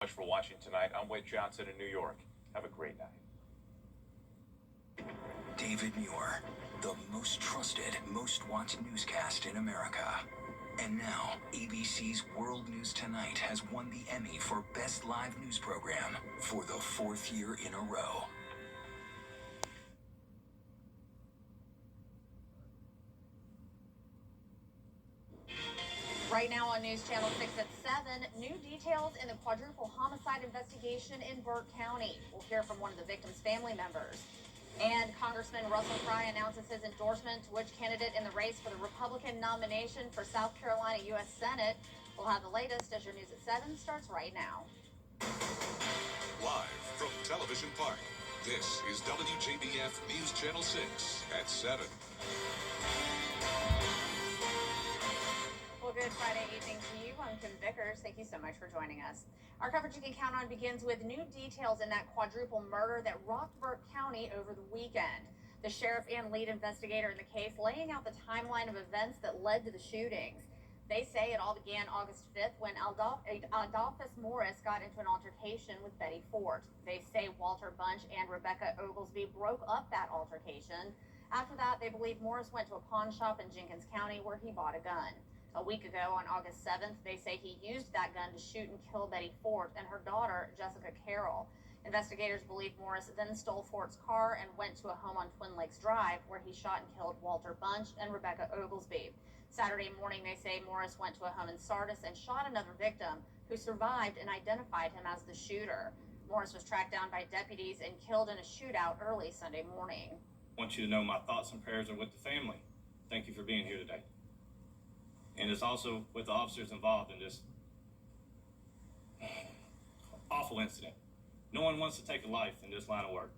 Much for watching tonight. I'm Wade Johnson in New York. Have a great night. David Muir, the most trusted, most watched newscast in America. And now, ABC's World News Tonight has won the Emmy for Best Live News Program for the 4th year in a row. Right now on News Channel 6 at 7, new details in the quadruple homicide investigation in Burke County. We'll hear from one of the victims' family members. And Congressman Russell Fry announces his endorsement to which candidate in the race for the Republican nomination for South Carolina U.S. Senate. We'll have the latest as your News at 7 starts right now. Live from Television Park, this is WJBF News Channel 6 at 7. Well, good Friday evening to you. I'm Kim Vickers. Thank you so much for joining us. Our coverage you can count on begins with new details in that quadruple murder that rocked Burke County over the weekend. The sheriff and lead investigator in the case laying out the timeline of events that led to the shootings. They say it all began August 5th when Adolphus Morris got into an altercation with Betty Fort. They say Walter Bunch and Rebecca Oglesby broke up that altercation. After that, they believe Morris went to a pawn shop in Jenkins County where he bought a gun. A week ago, on August 7th, they say he used that gun to shoot and kill Betty Fort and her daughter, Jessica Carroll. Investigators believe Morris then stole Fort's car and went to a home on Twin Lakes Drive where he shot and killed Walter Bunch and Rebecca Oglesby. Saturday morning, they say Morris went to a home in Sardis and shot another victim who survived and identified him as the shooter. Morris was tracked down by deputies and killed in a shootout early Sunday morning. I want you to know my thoughts and prayers are with the family. Thank you for being here today. And it's also with the officers involved in this awful incident. No one wants to take a life in this line of work,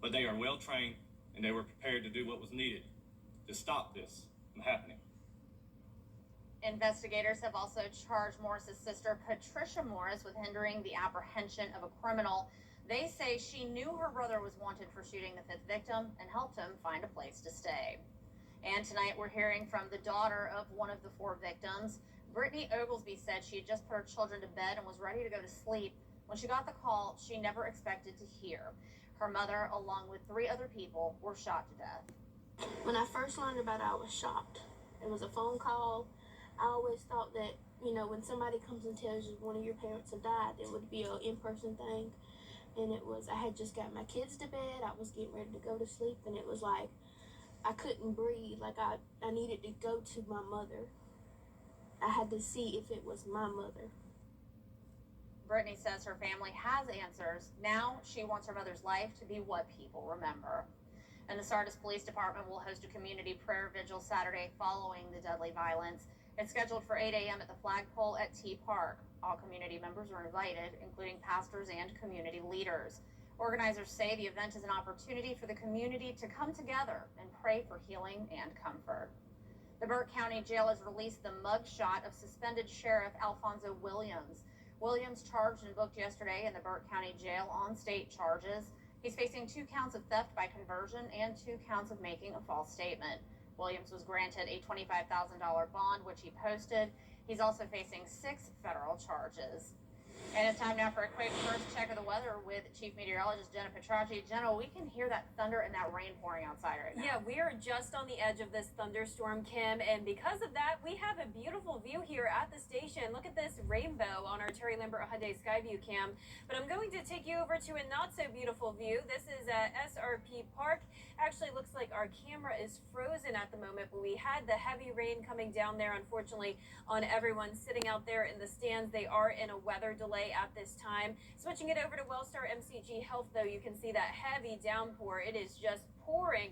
but they are well trained and they were prepared to do what was needed to stop this from happening. Investigators have also charged Morris's sister, Patricia Morris, with hindering the apprehension of a criminal. They say she knew her brother was wanted for shooting the 5th victim and helped him find a place to stay. And tonight we're hearing from the daughter of one of the 4 victims. Brittany Oglesby said she had just put her children to bed and was ready to go to sleep when she got the call she never expected to hear. Her mother, along with 3 other people, were shot to death. When I first learned about it, I was shocked. It was a phone call. I always thought that, when somebody comes and tells you one of your parents had died, it would be an in-person thing. And I had just got my kids to bed. I was getting ready to go to sleep, and it was like, I couldn't breathe. Like I needed to go to my mother. I had to see if it was my mother. Brittany says her family has answers. Now she wants her mother's life to be what people remember. And the Sardis Police Department will host a community prayer vigil Saturday following the deadly violence. It's scheduled for 8 a.m. at the flagpole at T Park. All community members are invited, including pastors and community leaders. Organizers say the event is an opportunity for the community to come together and pray for healing and comfort. The Burke County Jail has released the mugshot of suspended Sheriff Alfonso Williams. Williams charged and booked yesterday in the Burke County Jail on state charges. He's facing 2 counts of theft by conversion and 2 counts of making a false statement. Williams was granted a $25,000 bond, which he posted. He's also facing 6 federal charges. And it's time now for a quick first check of the weather with Chief Meteorologist Jenna Petracci. Jenna, we can hear that thunder and that rain pouring outside right now. Yeah, we are just on the edge of this thunderstorm, Kim, and because of that, we have a beautiful view here at the station. Look at this rainbow on our Terry Lambert Hyundai Skyview cam. But I'm going to take you over to a not so beautiful view. This is at SRP Park. Actually, looks like our camera is frozen at the moment, but we had the heavy rain coming down there, unfortunately, on everyone sitting out there in the stands. They are in a weather delay at this time. Switching it over to Wellstar MCG Health, though, you can see that heavy downpour. It is just pouring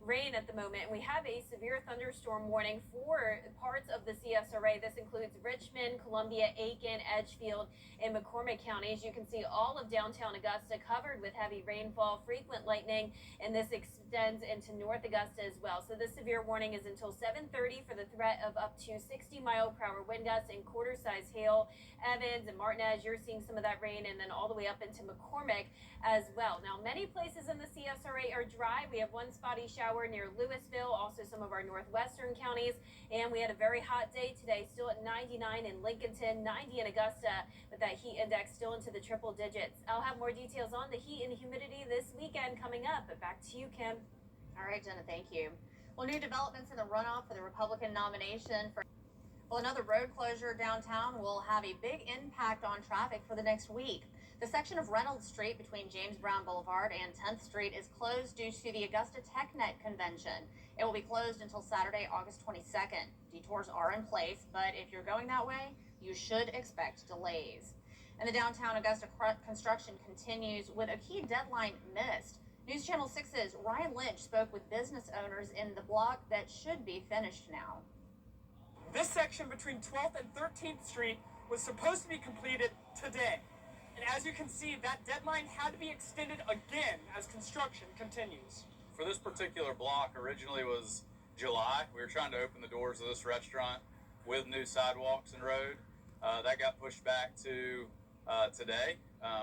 rain at the moment. We have a severe thunderstorm warning for parts of the CSRA. This includes Richmond, Columbia, Aiken, Edgefield, and McCormick counties. You can see all of downtown Augusta covered with heavy rainfall, frequent lightning, and this extends into North Augusta as well. So this severe warning is until 7:30 for the threat of up to 60-mile-per-hour wind gusts and quarter-size hail. Evans and Martinez, you're seeing some of that rain, and then all the way up into McCormick as well. Now, many places in the CSRA are dry. We have one spotty shower power near Louisville, also some of our northwestern counties. And we had a very hot day today, still at 99 in Lincolnton, 90 in Augusta, with that heat index still into the triple digits. I'll have more details on the heat and humidity this weekend coming up, but back to you, Kim. All right, Jenna, thank you. Well, new developments in the runoff for the Republican nomination for another road closure downtown will have a big impact on traffic for the next week. The section of Reynolds Street between James Brown Boulevard and 10th Street is closed due to the Augusta TechNet convention. It will be closed until Saturday, August 22nd. Detours are in place, but if you're going that way, you should expect delays. And the downtown Augusta construction continues with a key deadline missed. News Channel 6's Ryan Lynch spoke with business owners in the block that should be finished now. This section between 12th and 13th Street was supposed to be completed today. And as you can see, that deadline had to be extended again as construction continues. For this particular block, originally was July. We were trying to open the doors of this restaurant with new sidewalks and road. That got pushed back to today,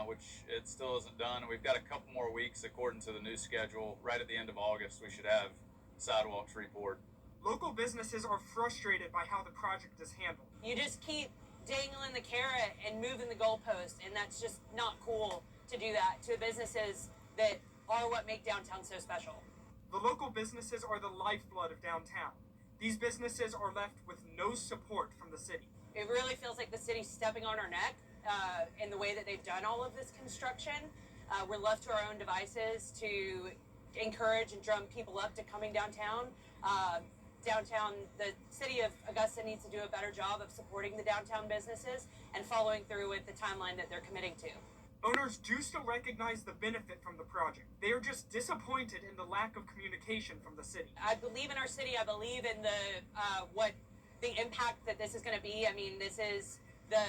which it still isn't done. And we've got a couple more weeks according to the new schedule. Right at the end of August, we should have sidewalks repoured. Local businesses are frustrated by how the project is handled. You just keep dangling the carrot and moving the goalpost, and that's just not cool to do that to businesses that are what make downtown so special. The local businesses are the lifeblood of downtown. These businesses are left with no support from the city. It really feels like the city's stepping on our neck in the way that they've done all of this construction. We're left to our own devices to encourage and drum people up to coming downtown. Downtown, the city of Augusta needs to do a better job of supporting the downtown businesses and following through with the timeline that they're committing to. Owners do still recognize the benefit from the project. They are just disappointed in the lack of communication from the city. I believe in our city. I believe in the impact that this is going to be. I mean, this is the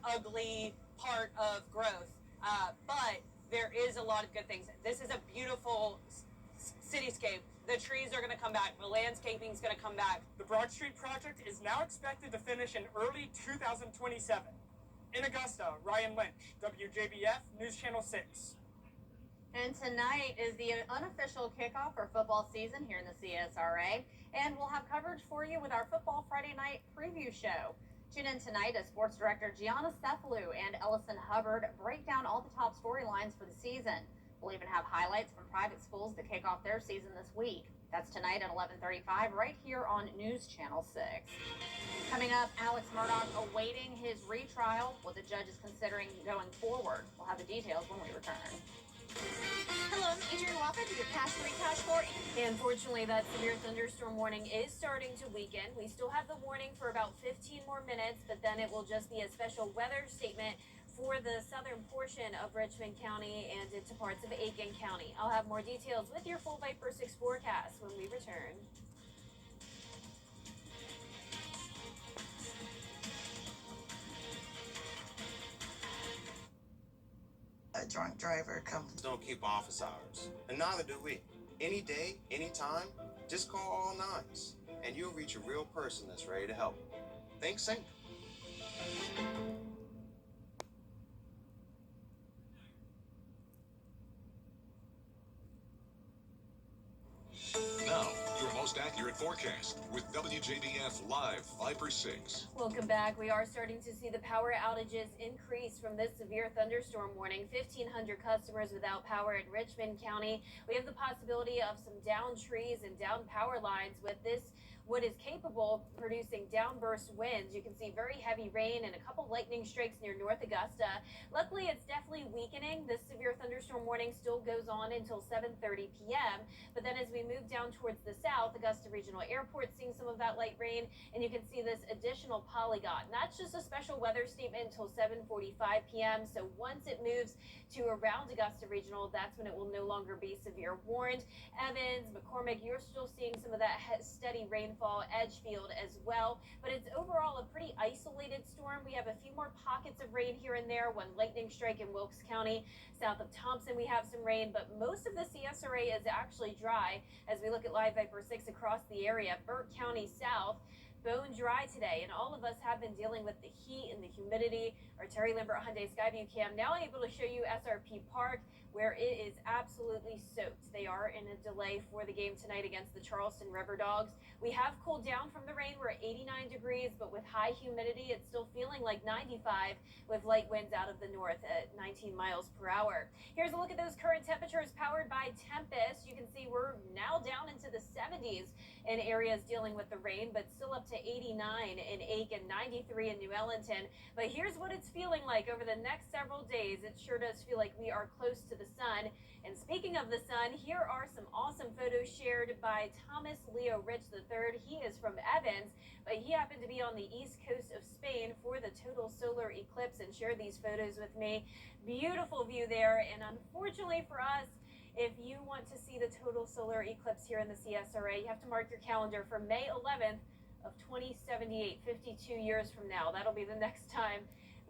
ugly part of growth, but there is a lot of good things. This is a beautiful cityscape. The trees are going to come back. The landscaping is going to come back. The Broad Street project is now expected to finish in early 2027. In Augusta, Ryan Lynch, WJBF, News Channel 6. And tonight is the unofficial kickoff for football season here in the CSRA. And we'll have coverage for you with our Football Friday Night preview show. Tune in tonight as Sports Director Gianna Cephalou and Ellison Hubbard break down all the top storylines for the season. We'll even have highlights from private schools that kick off their season this week. That's tonight at 11:35 right here on News Channel 6. Coming up, Alex Murdaugh awaiting his retrial, what the judge is considering going forward. We'll have the details when we return. Hello, I'm Adrienne Walker to your Cash 3 Cash 4. Unfortunately, that severe thunderstorm warning is starting to weaken. We still have the warning for about 15 more minutes, but then it will just be a special weather statement for the southern portion of Richmond County and into parts of Aiken County. I'll have more details with your full Viper 6 forecast when we return. A drunk driver comes. Don't keep office hours, and neither do we. Any day, anytime, just call all nines, and you'll reach a real person that's ready to help. Think sync. Now, your most accurate forecast with WJBF Live Viper 6. Welcome back. We are starting to see the power outages increase from this severe thunderstorm warning. 1,500 customers without power in Richmond County. We have the possibility of some downed trees and downed power lines with this. What is capable of producing downburst winds. You can see very heavy rain and a couple lightning strikes near North Augusta. Luckily, it's definitely weakening. This severe thunderstorm warning still goes on until 7:30 p.m. But then as we move down towards the south, Augusta Regional Airport seeing some of that light rain, and you can see this additional polygon. That's just a special weather statement until 7:45 p.m. So once it moves to around Augusta Regional, that's when it will no longer be severe warned. Evans, McCormick, you're still seeing some of that steady rainfall, Edgefield as well, but it's overall a pretty isolated storm. We have a few more pockets of rain here and there, one lightning strike in Wilkes County. South of Thompson, we have some rain, but most of the CSRA is actually dry as we look at Live Viper 6 across the area. Burke County South, bone dry today, and all of us have been dealing with the heat and the humidity. Our Terry Limbert Hyundai Skyview cam now able to show you SRP Park. where it is absolutely soaked. They are in a delay for the game tonight against the Charleston River Dogs. We have cooled down from the rain. We're at 89 degrees, but with high humidity, it's still feeling like 95 with light winds out of the north at 19 miles per hour. Here's a look at those current temperatures powered by Tempest. You can see we're now down into the 70s in areas dealing with the rain, but still up to 89 in Aiken, 93 in New Ellington. But here's what it's feeling like over the next several days. It sure does feel like we are close to the sun. And speaking of the sun, here are some awesome photos shared by Thomas Leo Rich III. He is from Evans, but he happened to be on the east coast of Spain for the total solar eclipse and shared these photos with me. Beautiful view there. And unfortunately for us, if you want to see the total solar eclipse here in the CSRA, you have to mark your calendar for May 11th of 2078, 52 years from now. That'll be the next time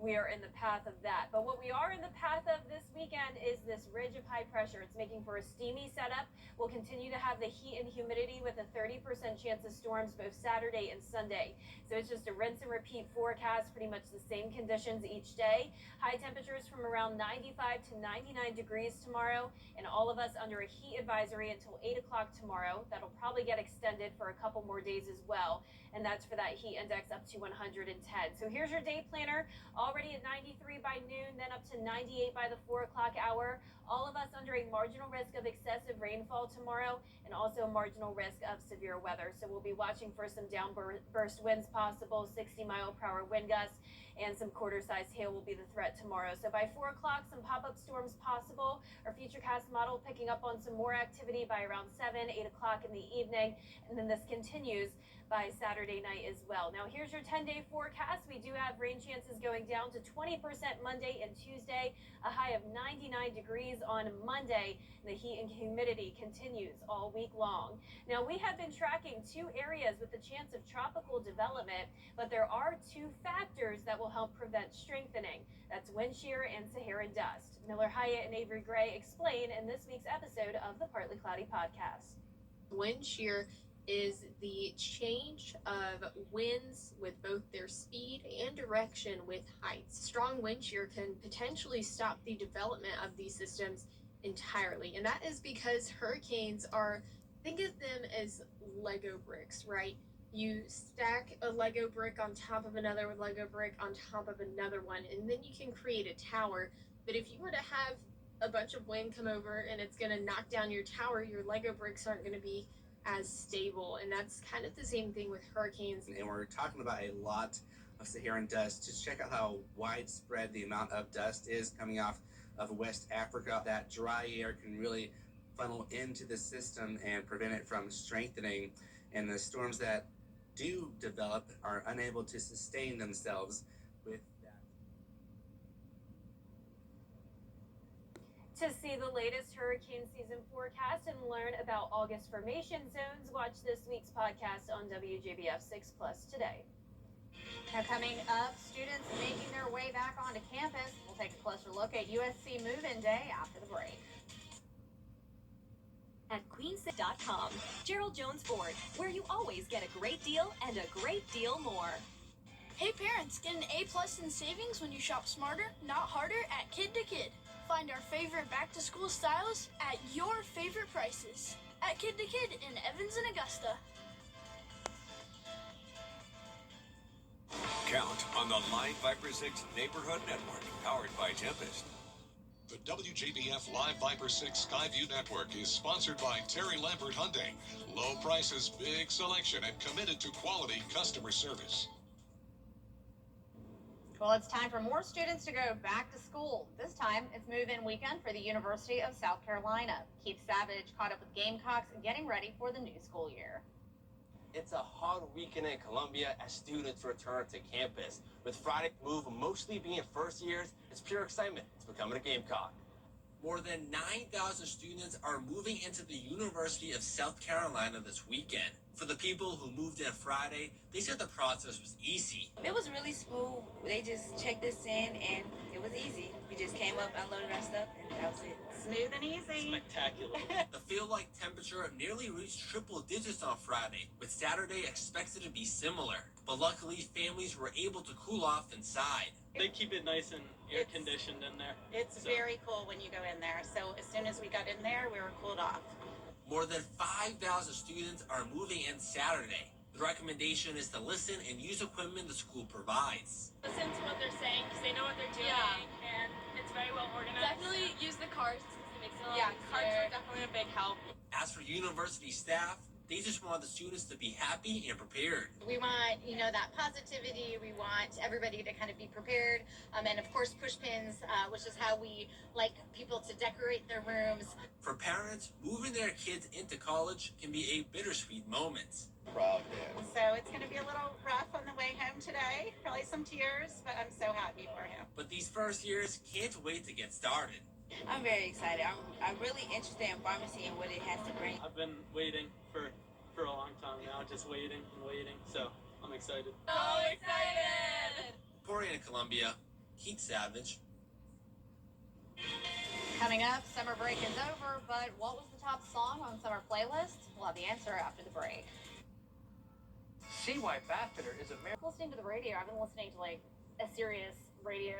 we are in the path of that. But what we are in the path of this weekend is this ridge of high pressure. It's making for a steamy setup. We'll continue to have the heat and humidity with a 30% chance of storms both Saturday and Sunday. So it's just a rinse and repeat forecast, pretty much the same conditions each day. High temperatures from around 95 to 99 degrees tomorrow, and all of us under a heat advisory until 8 o'clock tomorrow. That'll probably get extended for a couple more days as well, and that's for that heat index up to 110. So here's your day planner. Already at 93 by noon, then up to 98 by the 4 o'clock hour. All of us under a marginal risk of excessive rainfall tomorrow, and also marginal risk of severe weather. So we'll be watching for some downburst winds possible, 60-mile-per-hour wind gusts, and some quarter-sized hail will be the threat tomorrow. So by 4 o'clock, some pop-up storms possible. Our Futurecast model picking up on some more activity by around 7, 8 o'clock in the evening, and then this continues by Saturday night as well. Now here's your 10-day forecast. We do have rain chances going down to 20% Monday and Tuesday, a high of 99 degrees on Monday, and the heat and humidity continues all week long. Now we have been tracking 2 areas with the chance of tropical development, but there are 2 factors that will help prevent strengthening. That's wind shear and Saharan dust. Miller Hyatt and Avery Gray explain in this week's episode of the Partly Cloudy podcast. Wind shear is the change of winds with both their speed and direction with heights. Strong wind shear can potentially stop the development of these systems entirely, and that is because hurricanes are, think of them as Lego bricks, right? You stack a Lego brick on top of another Lego brick on top of another one, and then you can create a tower. But if you were to have a bunch of wind come over and it's going to knock down your tower, your Lego bricks aren't going to be as stable, and that's kind of the same thing with hurricanes. And we're talking about a lot of Saharan dust. Just check out how widespread the amount of dust is coming off of West Africa. That dry air can really funnel into the system and prevent it from strengthening, and the storms that do develop are unable to sustain themselves with that. To see the latest hurricane season forecast and learn about August formation zones, watch this week's podcast on WJBF 6 Plus today. Now coming up, students making their way back onto campus. We'll take a closer look at USC Move-In Day after the break. At queensit.com, Gerald Jones Ford, where you always get a great deal and a great deal more. Hey parents, get an A+ in savings when you shop smarter, not harder at Kid to Kid. Find our favorite back-to-school styles at your favorite prices at Kid to Kid in Evans and Augusta. Count on the Live Viper 6 Neighborhood Network, powered by Tempest. The WJBF Live Viper 6 Skyview Network is sponsored by Terry Lambert Hyundai. Low prices, big selection, and committed to quality customer service. Well, it's time for more students to go back to school. This time, it's move-in weekend for the University of South Carolina. Keith Savage caught up with Gamecocks getting ready for the new school year. It's a hard weekend in Columbia as students return to campus. With Friday Move mostly being first years, it's pure excitement. It's becoming a Gamecock. More than 9,000 students are moving into the University of South Carolina this weekend. For the people who moved in Friday, they said the process was easy. It was really smooth. They just checked us in and it was easy. We just came up, unloaded our stuff, and that was it. Smooth and easy. Spectacular. The feel-like temperature nearly reached triple digits on Friday, with Saturday expected to be similar. But luckily, families were able to cool off inside. They keep it nice and air-conditioned in there. It's very cool when you go in there. So as soon as we got in there, we were cooled off. More than 5,000 students are moving in Saturday. The recommendation is to listen and use equipment the school provides. Listen to what they're saying because they know what they're doing, and it's very well organized. Definitely use the carts because it makes it a lot easier. Carts are definitely a big help. As for university staff, they just want the students to be happy and prepared. We want, that positivity. We want everybody to kind of be prepared. And of course, push pins, which is how we like people to decorate their rooms. For parents, moving their kids into college can be a bittersweet moment. Proud dad. So it's going to be a little rough on the way home today. Probably some tears, but I'm so happy for him. But these first years can't wait to get started. I'm very excited. I'm really interested in pharmacy and what it has to bring. I've been waiting for a long time now, just waiting and waiting. So I'm excited. So excited! Reporting in Columbia, Keith Savage. Coming up, summer break is over, but what was the top song on summer playlist? We'll have the answer after the break. See why Baffiner is America. Listening to the radio, I've been listening to a serious radio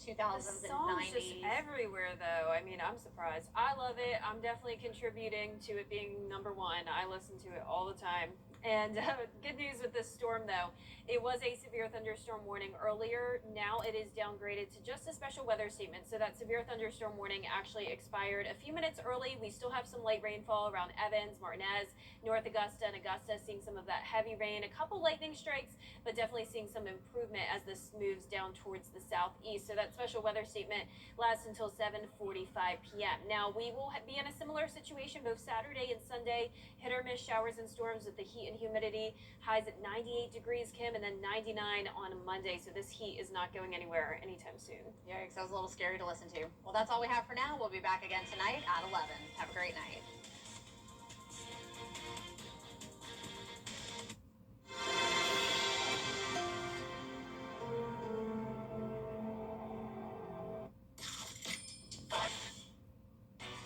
2000s The and song's 90s. just everywhere, though. I mean, I'm surprised. I love it. I'm definitely contributing to it being number one. I listen to it all the time. And good news with this storm, though. It was a severe thunderstorm warning earlier. Now it is downgraded to just a special weather statement. So that severe thunderstorm warning actually expired a few minutes early. We still have some light rainfall around Evans, Martinez, North Augusta, and Augusta, seeing some of that heavy rain. A couple lightning strikes, but definitely seeing some improvement as this moves down towards the southeast. So that special weather statement lasts until 7:45 p.m. Now, we will be in a similar situation both Saturday and Sunday. Hit or miss showers and storms with the heat and humidity. Highs at 98 degrees, Kim, and then 99 on Monday. So this heat is not going anywhere anytime soon. Yikes, that was a little scary to listen to. Well, that's all we have for now. We'll be back again tonight at 11. Have a great night.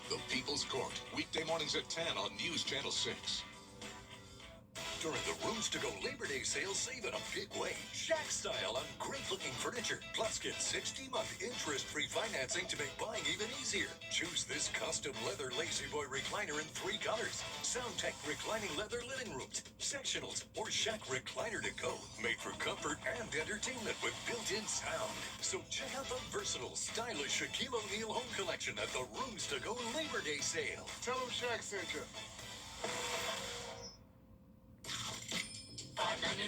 The People's Court, weekday mornings at 10 on News Channel 6. During the Rooms to Go Labor Day sale, save in a big way. Shack style on great-looking furniture. Plus, get 60-month interest-free financing to make buying even easier. Choose this custom leather Lazy Boy recliner in 3 colors. SoundTech reclining leather living rooms, sectionals, or Shack recliner to go. Made for comfort and entertainment with built-in sound. So check out the versatile, stylish Shaquille O'Neal home collection at the Rooms to Go Labor Day sale. Tell them Shack sent you.